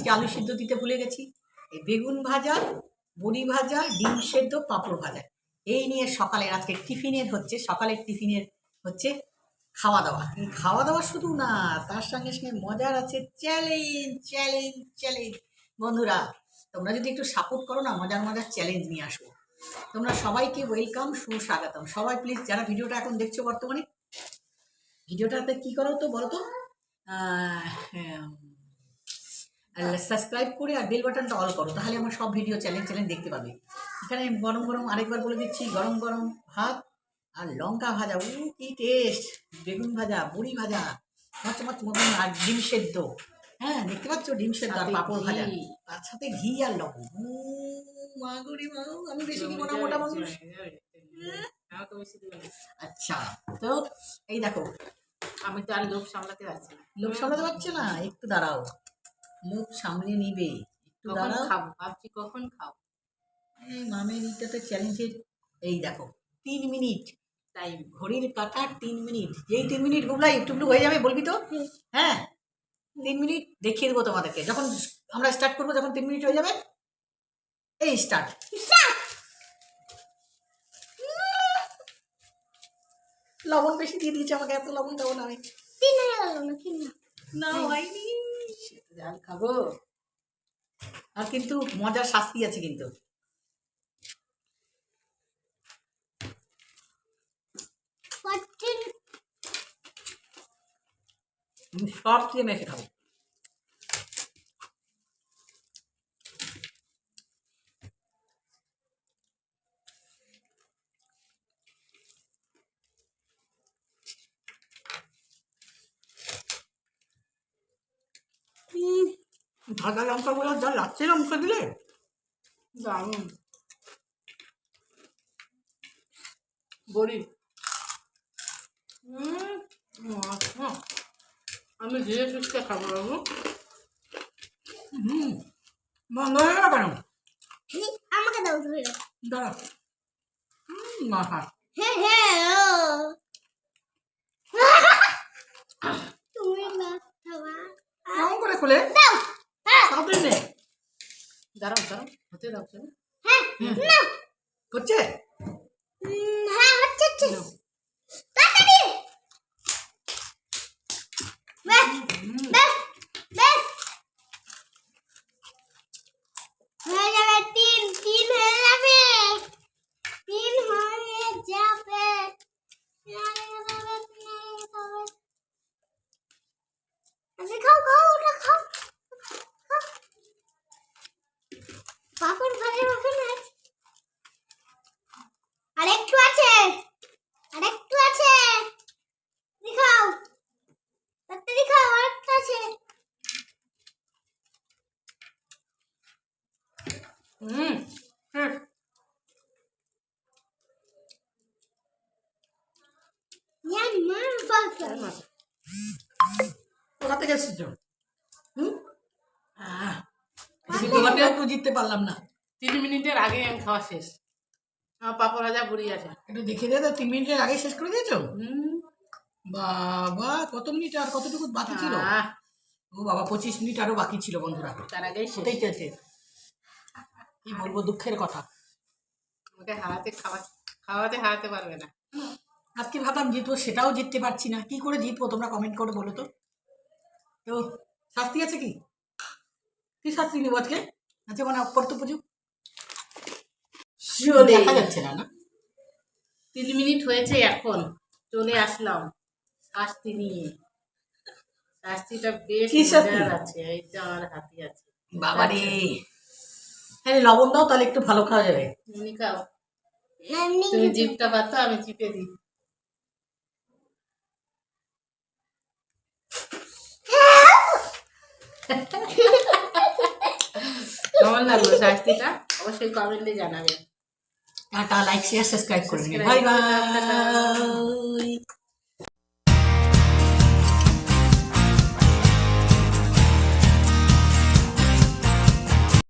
আজকে আলু সিদ্ধ দিতে ভুলে গেছি। এই বেগুন ভাজা, বড়ি ভাজা, ডিম সেদ্ধ, পাঁপড় ভাজা, এই নিয়ে সকালের আজকে টিফিনের হচ্ছে, সকালের টিফিনের হচ্ছে খাওয়া দাওয়া। এই খাওয়া দাওয়া শুধু না, তার সঙ্গে সঙ্গে মজার আছে চ্যালেঞ্জ চ্যালেঞ্জ চ্যালেঞ্জ। বন্ধুরা, তোমরা যদি একটু সাপোর্ট করো না, মজার মজার চ্যালেঞ্জ নিয়ে আসবো। তোমরা সবাইকে ওয়েলকাম, সুস্বাগতম। সবাই প্লিজ যারা ভিডিওটা এখন দেখছো বর্তমানে, ভিডিওটাতে কী করো তো বলো তো, সাবস্ক্রাইব করে আর বেল বাটনটা অল করো, তাহলে আমার সব ভিডিও চ্যালেঞ্জ দেখতে পাবে। এখানে গরম গরম, আরেকবার বলে দিচ্ছি, গরম গরম ভাত আর লঙ্কা ভাজা, কি টেস্ট! বেগুন ভাজা, বড়ি ভাজা, মাছ মাছ মতন, আর ডিম সেদ্ধ। হ্যাঁ, দেখতে পাচ্ছ, ডিম সেদ্ধ আর পাঁপড় ভাজা, তার সাথে ঘি আর লবণ। মা গরি মা, আমি বেশি দিব না, মোটা মানুষ। আচ্ছা, তো এই দেখো, আমি তো আর লোভ সামলাতে পারছি না। লোভ সামলাতে পারছে না? একটু দাঁড়াও, লোভ সামলে নিবে, একটু দাঁড়াও। খাবো ভাবছি, কখন খাবো। এই মামের ইটাতে চ্যালেঞ্জের, এই দেখো 3 মিনিট টাইম, ঘড়ির কাটা 3 মিনিট। যেই 3 মিনিট গুবলাই একটু হয়ে যাবে, বলবি তো? হ্যাঁ, 3 মিনিট দেখিয়ে দেবো তোমাদেরকে। যখন আমরা স্টার্ট করবো, যখন 3 মিনিট হয়ে যাবে, এই স্টার্ট। লবণ বেশি দিয়ে দিয়েছে আমাকে, এত লবণ দেবো না আমি। না হয়নি, জাল খাবো। আর কিন্তু মজার শাস্তি আছে কিন্তু। সব দিয়ে মেখে খাবো। ভাজা লঙ্কা গুলো যা লাগছে লঙ্কা দিলে, দারুণ। বড়ি, আমি ধীরে সুস্থে খাবো বাবু। বন্ধ হয়ে গেল কেন? আমাকে দাও ধরে। দাঁড়া, মাথা হ্যাঁ হ্যাঁ, তুমি না খাওয়া কেমন করে খুলে দাও। হ্যাঁ তাড়াতাড়ি নে। দাঁড়াও দাঁড়াও, হতে দাও চলো। হ্যাঁ না হচ্ছে? হ্যাঁ হচ্ছে হচ্ছে, তাড়াতাড়ি। বেশ বেশ বেশ, হয়ে যাবে। 3 হয়ে যাবে, 3 হয়ে যাবে। আচ্ছা খাও খাও, ওটা খাও। পাপড় ভাজা মাখন আছে, আরেকটু আছে, আরেকটু আছে। দেখাও, তাড়াতাড়ি খাও, আরেকটু আছে। ইয়ার মা বাবা, কোথা থেকে এসেছো? তোমাকেও তো জিততে পারলাম না। 3 মিনিটের আগে আমি খাওয়া শেষ। আমার পাপড় ভাজা বুড়ি আছে, একটু দেখে দে তো, 3 মিনিটের আগে শেষ করে দিয়েছো? বাবা, কত মিনিট আর কতটুকু বাকি ছিল? ও বাবা, 25 মিনিট আরো বাকি ছিল বন্ধুরা। তার আগেই শেষ। হতেই চলছে, কি বলবো, দুঃখের কথা। আমাকে খাওয়াতে হারাতে পারবে না। আজকে ভাবলাম জিতবো, সেটাও জিততে পারছি না। কি করে জিতবো তোমরা কমেন্ট করে বলো তো। তো শাস্তি আছে কি? কি শাস্তি নেবো আজকে? আচ্ছা, মানে অপরত পুজো দেখা যাচ্ছে না। 3 মিনিট হয়েছে, এখন চলে আসলাম শাস্তি নিয়ে। শাস্তিটা বেশ মজার আছে, এই যে আমার হাতে আছে। বাবারে, হ্যাঁ লবণ দাও, তাহলে একটু ভালো খাওয়া যাবে। তুমি খাও, তুমি জিপটা পাতো, আমি চিপে দিই। কেমন লাগলো শাস্তিটা? অবশ্যই কমেন্টে জানাবে। টাটা, লাইক শেয়ার সাবস্ক্রাইব করে নিন। Bye bye.